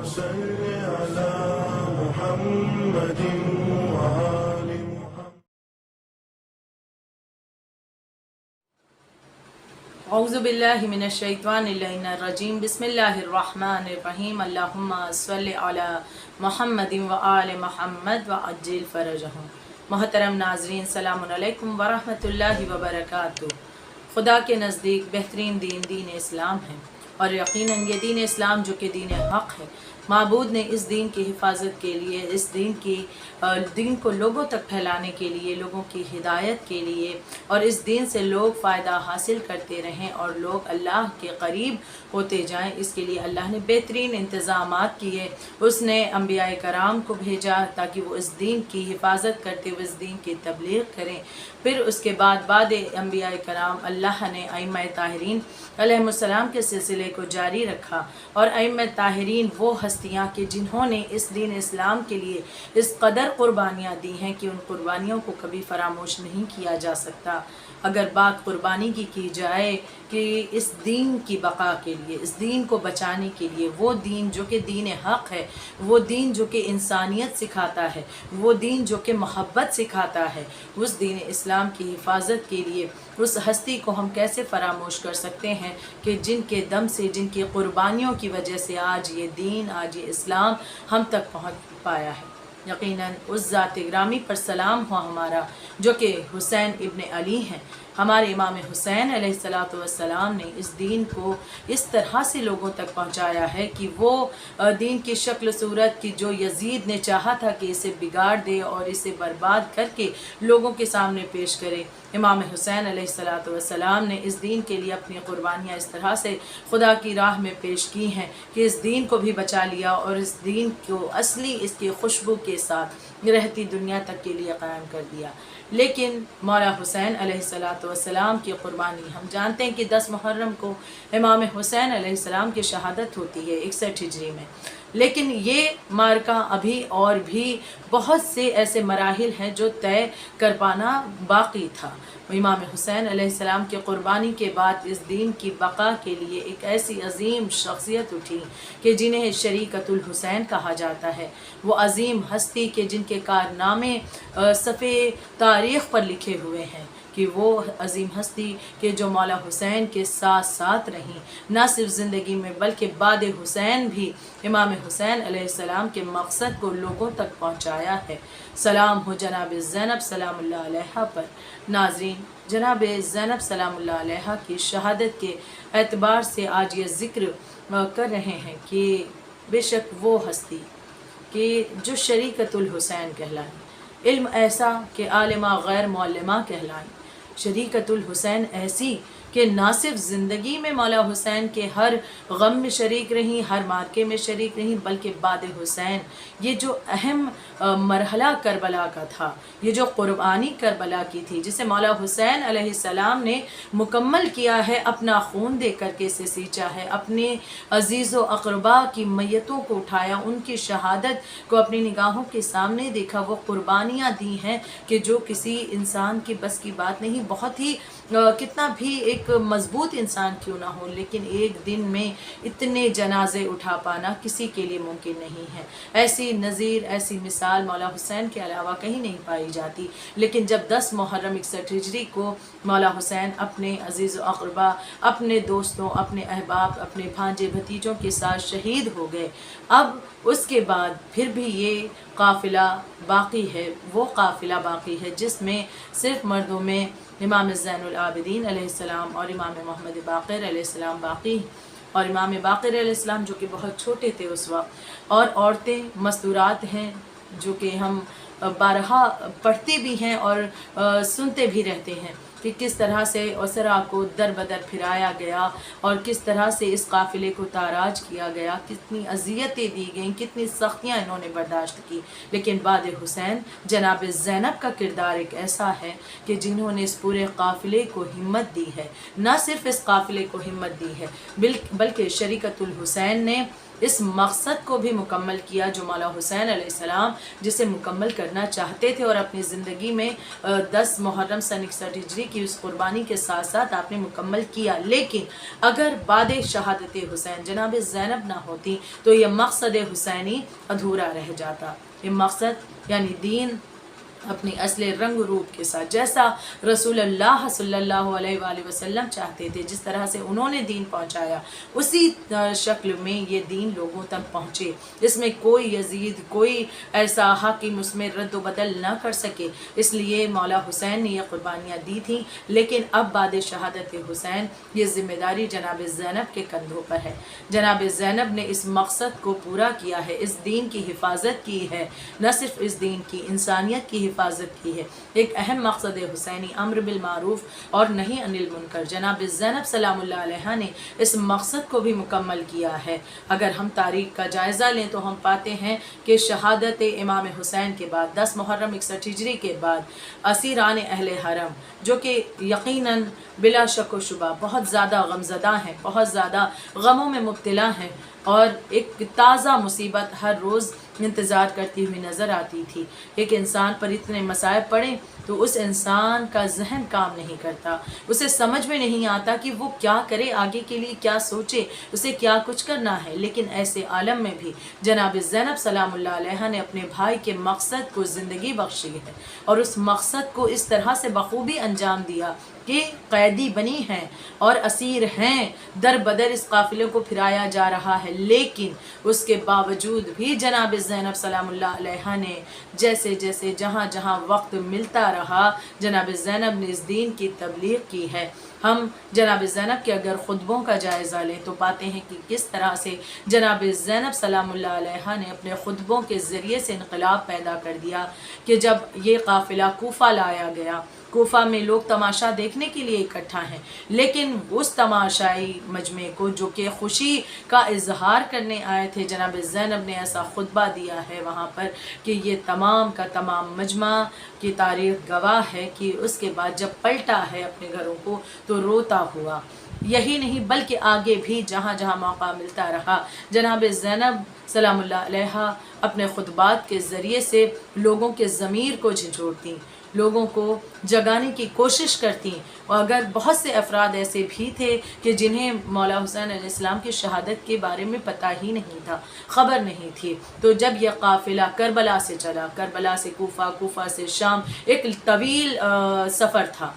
صل على محمد وآل محمد. اعوذ باللہ من الشیطان اللعین الرجیم. بسم اللہ الرحمن الرحیم. اللہم صل علی محمد وآل محمد وعجل فرجہم. محترم ناظرین، السلام علیکم ورحمۃ اللہ وبرکاتہ. خدا کے نزدیک بہترین دین اسلام ہے، اور یقیناً یہ دین اسلام جو کہ دین حق ہے، معبود نے اس دین کی حفاظت کے لیے، اس دین کو لوگوں تک پھیلانے کے لیے، لوگوں کی ہدایت کے لیے، اور اس دین سے لوگ فائدہ حاصل کرتے رہیں اور لوگ اللہ کے قریب ہوتے جائیں، اس کے لیے اللہ نے بہترین انتظامات کیے. اس نے انبیاء کرام کو بھیجا تاکہ وہ اس دین کی حفاظت کرتے ہوئے اس دین کی تبلیغ کریں. پھر اس کے بعد انبیاء کرام اللہ نے ائمہ طاہرین علیہ السلام کے سلسلے کو جاری رکھا، اور ائمہ طاہرین وہ ہستیاں کہ جنہوں نے اس دین اسلام کے لیے اس قدر قربانیاں دی ہیں کہ ان قربانیوں کو کبھی فراموش نہیں کیا جا سکتا. اگر بات قربانی کی جائے کہ اس دین کی بقا کے لیے، اس دین کو بچانے کے لیے، وہ دین جو کہ دین حق ہے، وہ دین جو کہ انسانیت سکھاتا ہے، وہ دین جو کہ محبت سکھاتا ہے، اس دین اسلام کی حفاظت کے لیے اس ہستی کو ہم کیسے فراموش کر سکتے ہیں کہ جن کے دم سے، جن کی قربانیوں کی وجہ سے آج یہ دین، آج یہ اسلام ہم تک پہنچ پایا ہے. یقیناً اس ذات گرامی پر سلام ہو ہمارا جو کہ حسین ابن علی ہیں. ہمارے امام حسین علیہ السلام نے اس دین کو اس طرح سے لوگوں تک پہنچایا ہے کہ وہ دین کی شکل صورت کی جو یزید نے چاہا تھا کہ اسے بگاڑ دے اور اسے برباد کر کے لوگوں کے سامنے پیش کرے، امام حسین علیہ السلام نے اس دین کے لیے اپنی قربانیاں اس طرح سے خدا کی راہ میں پیش کی ہیں کہ اس دین کو بھی بچا لیا اور اس دین کو اصلی اس کی خوشبو کے ساتھ رہتی دنیا تک کے لیے قائم کر دیا. لیکن مولا حسین علیہ السلام کی قربانی ہم جانتے ہیں کہ 10 محرم کو امام حسین علیہ السلام کی شہادت ہوتی ہے 61 ہجری میں. لیکن یہ معرکہ ابھی اور بھی بہت سے ایسے مراحل ہیں جو طے کر پانا باقی تھا. امام حسین علیہ السلام کی قربانی کے بعد اس دین کی بقا کے لیے ایک ایسی عظیم شخصیت اٹھی کہ جنہیں شریکۃ الحسین کہا جاتا ہے. وہ عظیم ہستی کہ جن کے کارنامے صفحے تاریخ پر لکھے ہوئے ہیں، کہ وہ عظیم ہستی کہ جو مولا حسین کے ساتھ ساتھ رہیں، نہ صرف زندگی میں بلکہ بعد حسین بھی امام حسین علیہ السلام کے مقصد کو لوگوں تک پہنچایا ہے. سلام ہو جناب زینب سلام اللہ علیہا پر. ناظرین، جناب زینب سلام اللہ علیہا کی شہادت کے اعتبار سے آج یہ ذکر کر رہے ہیں کہ بے شک وہ ہستی کہ جو شریکۃ الحسین کہلائیں، علم ایسا کہ عالمہ غیر معلمہ کہلائیں، شریکۃ الحسین ایسی کہ نہ صرف زندگی میں مولا حسین کے ہر غم میں شریک رہیں، ہر مارکے میں شریک رہیں، بلکہ بعد حسین یہ جو اہم مرحلہ کربلا کا تھا، یہ جو قربانی کربلا کی تھی جسے مولا حسین علیہ السلام نے مکمل کیا ہے، اپنا خون دے کر کے اسے سینچا ہے، اپنے عزیز و اقربا کی میتوں کو اٹھایا، ان کی شہادت کو اپنی نگاہوں کے سامنے دیکھا، وہ قربانیاں دی ہیں کہ جو کسی انسان کی بس کی بات نہیں. بہت ہی کتنا بھی ایک مضبوط انسان کیوں نہ ہو، لیکن ایک دن میں اتنے جنازے اٹھا پانا کسی کے لیے ممکن نہیں ہے. ایسی نظیر، ایسی مثال مولا حسین کے علاوہ کہیں نہیں پائی جاتی. لیکن جب 10 محرم 61 ہجری کو مولا حسین اپنے عزیز و اقربا، اپنے دوستوں، اپنے احباب، اپنے بھانجے بھتیجوں کے ساتھ شہید ہو گئے، اب اس کے بعد پھر بھی یہ قافلہ باقی ہے، وہ قافلہ باقی ہے جس میں صرف مردوں میں امام زین العابدین علیہ السلام اور امام محمد باقر علیہ السلام باقی، اور امام باقر علیہ السلام جو کہ بہت چھوٹے تھے اس وقت، اور عورتیں مستورات ہیں جو کہ ہم بارہا پڑھتے بھی ہیں اور سنتے بھی رہتے ہیں کہ کس طرح سے اسرا کو در بدر پھرایا گیا اور کس طرح سے اس قافلے کو تاراج کیا گیا، کتنی اذیتیں دی گئیں، کتنی سختیاں انہوں نے برداشت کی. لیکن بعد حسین جناب زینب کا کردار ایک ایسا ہے کہ جنہوں نے اس پورے قافلے کو ہمت دی ہے. نہ صرف اس قافلے کو ہمت دی ہے بلکہ شریکۃ الحسین نے اس مقصد کو بھی مکمل کیا جو مولا حسین علیہ السلام جسے مکمل کرنا چاہتے تھے، اور اپنی زندگی میں 10 محرم سن 61 ہجری کی اس قربانی کے ساتھ ساتھ آپ نے مکمل کیا۔ لیکن اگر بعد شہادت حسین جناب زینب نہ ہوتی تو یہ مقصد حسینی ادھورا رہ جاتا۔ یہ مقصد یعنی دین اپنی اصل رنگ روپ کے ساتھ، جیسا رسول اللہ صلی اللہ علیہ وآلہ وسلم چاہتے تھے، جس طرح سے انہوں نے دین پہنچایا، اسی شکل میں یہ دین لوگوں تک پہنچے۔ اس میں کوئی یزید، کوئی ایسا حاکم اس میں رد و بدل نہ کر سکے، اس لیے مولا حسین نے یہ قربانیاں دی تھیں۔ لیکن اب بعد شہادت حسین یہ ذمہ داری جناب زینب کے کندھوں پر ہے۔ جناب زینب نے اس مقصد کو پورا کیا ہے، اس دین کی حفاظت کی ہے، نہ صرف اس دین کی، انسانیت کی حفاظت کی ہے۔ ایک اہم مقصد حسینی امر بالمعروف اور نہی عن المنکر، جناب زینب سلام اللہ علیہ نے اس مقصد کو بھی مکمل کیا ہے۔ اگر ہم تاریخ کا جائزہ لیں تو ہم پاتے ہیں کہ شہادت امام حسین کے بعد 10 محرم 61 ہجری کے بعد اسیران اہل حرم، جو کہ یقیناً بلا شک و شبہ بہت زیادہ غمزدہ ہیں، بہت زیادہ غموں میں مبتلا ہیں، اور ایک تازہ مصیبت ہر روز انتظار کرتی ہوئی نظر آتی تھی۔ ایک انسان پر اتنے مصائب پڑے تو اس انسان کا ذہن کام نہیں کرتا، اسے سمجھ میں نہیں آتا کہ وہ کیا کرے، آگے کے لیے کیا سوچے، اسے کیا کچھ کرنا ہے۔ لیکن ایسے عالم میں بھی جناب زینب سلام اللہ علیہ نے اپنے بھائی کے مقصد کو زندگی بخشی ہے، اور اس مقصد کو اس طرح سے بخوبی انجام دیا کہ قیدی بنی ہیں اور اسیر ہیں، در بدر اس قافلے کو پھرایا جا رہا ہے، لیکن اس کے باوجود بھی جناب زینب سلام اللہ علیہ نے جیسے جیسے جہاں جہاں وقت ملتا رہا، جناب زینب نے اس دین کی تبلیغ کی ہے۔ ہم جناب زینب کے اگر خطبوں کا جائزہ لیں تو پاتے ہیں کہ کس طرح سے جناب زینب سلام اللہ علیہ نے اپنے خطبوں کے ذریعے سے انقلاب پیدا کر دیا کہ جب یہ قافلہ کوفہ لایا گیا، کوفہ میں لوگ تماشا دیکھنے کے لیے اکٹھا ہیں، لیکن اس تماشائی مجمع کو جو کہ خوشی کا اظہار کرنے آئے تھے، جناب زینب نے ایسا خطبہ دیا ہے وہاں پر کہ یہ تمام کا تمام مجمع کی تاریخ گواہ ہے کہ اس کے بعد جب پلٹا ہے اپنے گھروں کو تو روتا ہوا۔ یہی نہیں بلکہ آگے بھی جہاں جہاں موقع ملتا رہا، جناب زینب سلام اللہ علیہ اپنے خطبات کے ذریعے سے لوگوں کے ضمیر کو جھنجھوڑتی، لوگوں کو جگانے کی کوشش کرتی۔ اور اگر بہت سے افراد ایسے بھی تھے کہ جنہیں مولا حسین علیہ السلام کی شہادت کے بارے میں پتہ ہی نہیں تھا، خبر نہیں تھی، تو جب یہ قافلہ کربلا سے چلا، کربلا سے کوفہ، کوفہ سے شام، ایک طویل سفر تھا،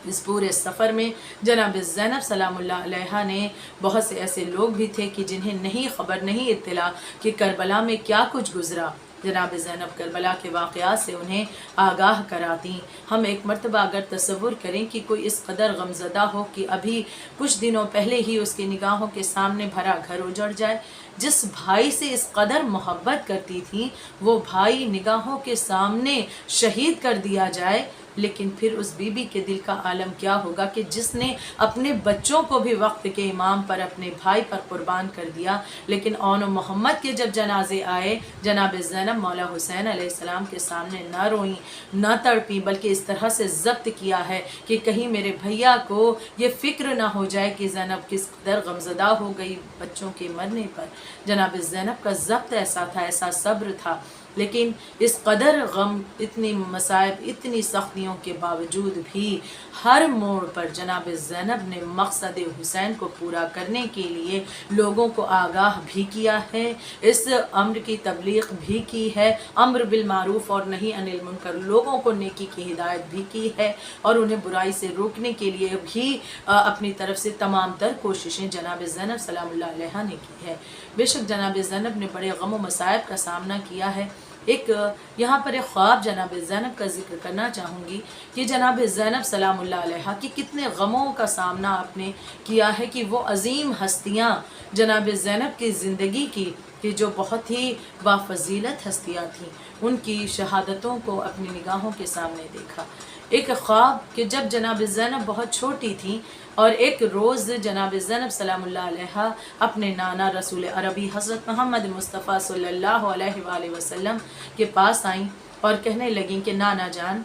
اس پورے سفر میں جناب زینب سلام اللہ علیہ نے بہت سے ایسے لوگ بھی تھے کہ جنہیں نہیں خبر، نہیں اطلاع کہ کربلا میں کیا کچھ گزرا، جناب زینب کربلا کے واقعات سے انہیں آگاہ کراتی۔ ہم ایک مرتبہ اگر تصور کریں کہ کوئی اس قدر غمزدہ ہو کہ ابھی کچھ دنوں پہلے ہی اس کی نگاہوں کے سامنے بھرا گھر اجڑ جائے، جس بھائی سے اس قدر محبت کرتی تھی وہ بھائی نگاہوں کے سامنے شہید کر دیا جائے، لیکن پھر اس بی بی کے دل کا عالم کیا ہوگا کہ جس نے اپنے بچوں کو بھی وقت کے امام پر، اپنے بھائی پر قربان کر دیا، لیکن اون و محمد کے جب جنازے آئے، جناب زینب مولا حسین علیہ السلام کے سامنے نہ روئیں، نہ تڑپیں، بلکہ اس طرح سے ضبط کیا ہے کہ کہیں میرے بھیا کو یہ فکر نہ ہو جائے کہ زینب کس قدر غمزدہ ہو گئی بچوں کے مرنے پر۔ جناب زینب کا ضبط ایسا تھا، ایسا صبر تھا، لیکن اس قدر غم، اتنی مصائب، اتنی سختیوں کے باوجود بھی ہر موڑ پر جناب زینب نے مقصد حسین کو پورا کرنے کے لیے لوگوں کو آگاہ بھی کیا ہے، اس امر کی تبلیغ بھی کی ہے، امر بالمعروف اور نہی عن المنکر، لوگوں کو نیکی کی ہدایت بھی کی ہے، اور انہیں برائی سے روکنے کے لیے بھی اپنی طرف سے تمام تر کوششیں جناب زینب سلام اللہ علیہ نے کی ہے۔ بے شک جناب زینب نے بڑے غم و مصائب کا سامنا کیا ہے۔ ایک یہاں پر ایک خواب جناب زینب کا ذکر کرنا چاہوں گی کہ جناب زینب سلام اللہ علیہ کی کتنے غموں کا سامنا آپ نے کیا ہے کہ وہ عظیم ہستیاں جناب زینب کی زندگی کی کہ جو بہت ہی بافضیلت ہستیاں تھیں، ان کی شہادتوں کو اپنی نگاہوں کے سامنے دیکھا۔ ایک خواب کہ جب جناب زینب بہت چھوٹی تھیں اور ایک روز جناب زینب سلام اللہ علیہ اپنے نانا رسول عربی حضرت محمد مصطفیٰ صلی اللہ علیہ وآلہ وسلم کے پاس آئیں اور کہنے لگیں کہ نانا جان،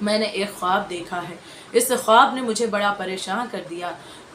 میں نے ایک خواب دیکھا ہے، اس خواب نے مجھے بڑا پریشان کر دیا،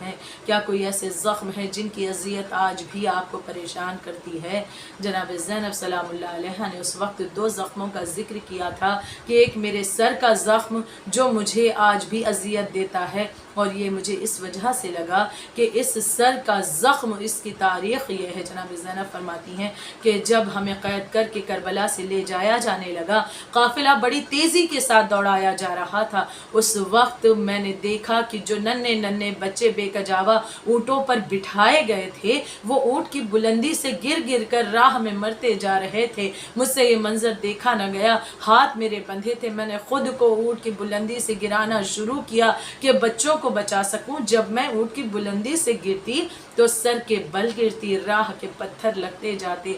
ہیں. کیا کوئی ایسے زخم ہے جن کی اذیت آج بھی آپ کو پریشان کرتی ہے؟ جناب زینب سلام اللہ علیہ نے اس وقت 2 زخموں کا ذکر کیا تھا کہ ایک میرے سر کا زخم جو مجھے آج بھی اذیت دیتا ہے، اور یہ مجھے اس وجہ سے لگا کہ اس سر کا زخم، اس کی تاریخ یہ ہے. جناب زینب فرماتی ہیں کہ جب ہمیں قید کر کے کربلا سے لے جایا جانے لگا، قافلہ بڑی تیزی کے ساتھ دوڑایا جا رہا تھا، اس وقت میں نے دیکھا کہ جو ننھے بچے بے کجاوا اونٹوں پر بٹھائے گئے تھے وہ اونٹ کی بلندی سے گر گر کر راہ میں مرتے جا رہے تھے. مجھ سے یہ منظر دیکھا نہ گیا، ہاتھ میرے بندھے تھے، میں نے خود کو اونٹ کی بلندی سے گرانا شروع کیا کہ بچوں کو بچا سکوں. جب میں اونٹ کی بلندی سے گرتی تو سر کے بل گرتی، راہ کے پتھر لگتے جاتے.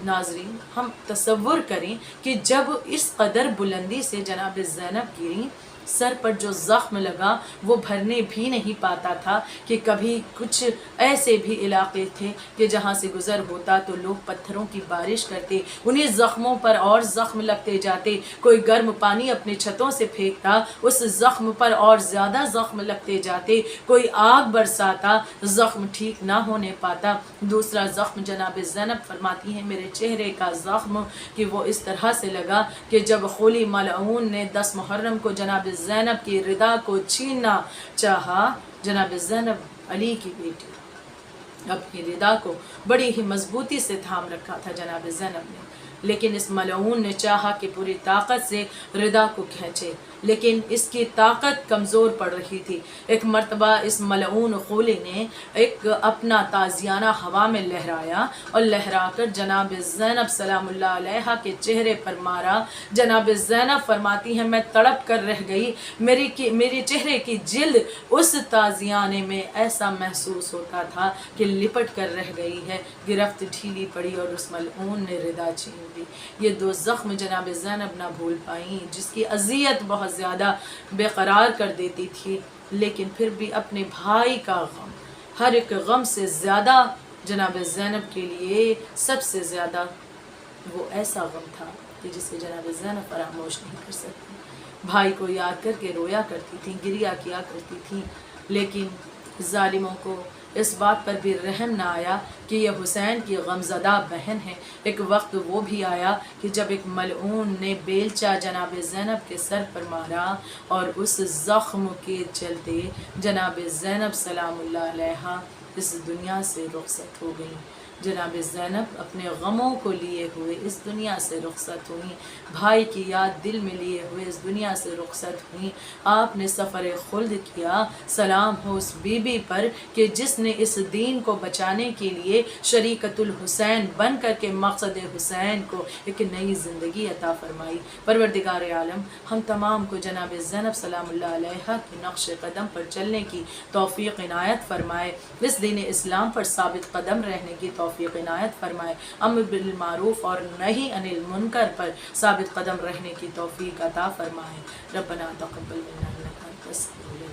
ناظرین، ہم تصور کریں کہ جب اس قدر بلندی سے جناب زینب گریں، سر پر جو زخم لگا وہ بھرنے بھی نہیں پاتا تھا کہ کبھی کچھ ایسے بھی علاقے تھے کہ جہاں سے گزر ہوتا تو لوگ پتھروں کی بارش کرتے، انہیں زخموں پر اور زخم لگتے جاتے. کوئی گرم پانی اپنے چھتوں سے پھینکتا، اس زخم پر اور زیادہ زخم لگتے جاتے. کوئی آگ برساتا، زخم ٹھیک نہ ہونے پاتا. دوسرا زخم جناب زینب فرماتی ہیں میرے چہرے کا زخم کہ وہ اس طرح سے لگا کہ جب خولی ملعون نے 10 محرم کو جناب زینب کی ردا کو چھیننا چاہا. جناب زینب علی کی بیٹی، اپنی ردا کو بڑی ہی مضبوطی سے تھام رکھا تھا جناب زینب نے، لیکن اس ملعون نے چاہا کہ پوری طاقت سے ردا کو کھینچے، لیکن اس کی طاقت کمزور پڑ رہی تھی. ایک مرتبہ اس ملعون خولی نے ایک اپنا تازیانہ ہوا میں لہرایا اور لہرا کر جناب زینب سلام اللہ علیہ کے چہرے پر مارا. جناب زینب فرماتی ہیں میں تڑپ کر رہ گئی، میرے چہرے کی جلد اس تازیانے میں ایسا محسوس ہوتا تھا کہ لپٹ کر رہ گئی ہے. گرفت ڈھیلی پڑی اور اس ملعون نے ردا چھین لی. یہ 2 زخم جناب زینب نہ بھول پائیں، جس کی اذیت بہت زیادہ بے قرار کر دیتی تھی، لیکن پھر بھی اپنے بھائی کا غم، ہر ایک غم سے زیادہ جناب زینب کے لیے سب سے زیادہ وہ ایسا غم تھا کہ جسے جناب زینب فراموش نہیں کر سکتی. بھائی کو یاد کر کے رویا کرتی تھی، گریا کیا کرتی تھی، لیکن ظالموں کو اس بات پر بھی رحم نہ آیا کہ یہ حسین کی غمزدہ بہن ہے. ایک وقت وہ بھی آیا کہ جب ایک ملعون نے بیلچہ جناب زینب کے سر پر مارا اور اس زخم کے چلتے جناب زینب سلام اللہ علیہ اس دنیا سے رخصت ہو گئی. جناب زینب اپنے غموں کو لیے ہوئے اس دنیا سے رخصت ہوئیں، بھائی کی یاد دل میں لیے ہوئے اس دنیا سے رخصت ہوئیں. آپ نے سفر خلد کیا. سلام ہو اس بی بی پر کہ جس نے اس دین کو بچانے کے لیے شریکت الحسین بن کر کے مقصد حسین کو ایک نئی زندگی عطا فرمائی. پروردگار عالم ہم تمام کو جناب زینب سلام اللہ علیہ کے نقش قدم پر چلنے کی توفیق عنایت فرمائے، اس دین اسلام پر ثابت قدم رہنے کی توفیق عنایت فرمائے، امر بالمعروف اور نہی عن المنکر پر ثابت قدم رہنے کی توفیق عطا فرمائے. ربنا تقبل منا انک انت السمیع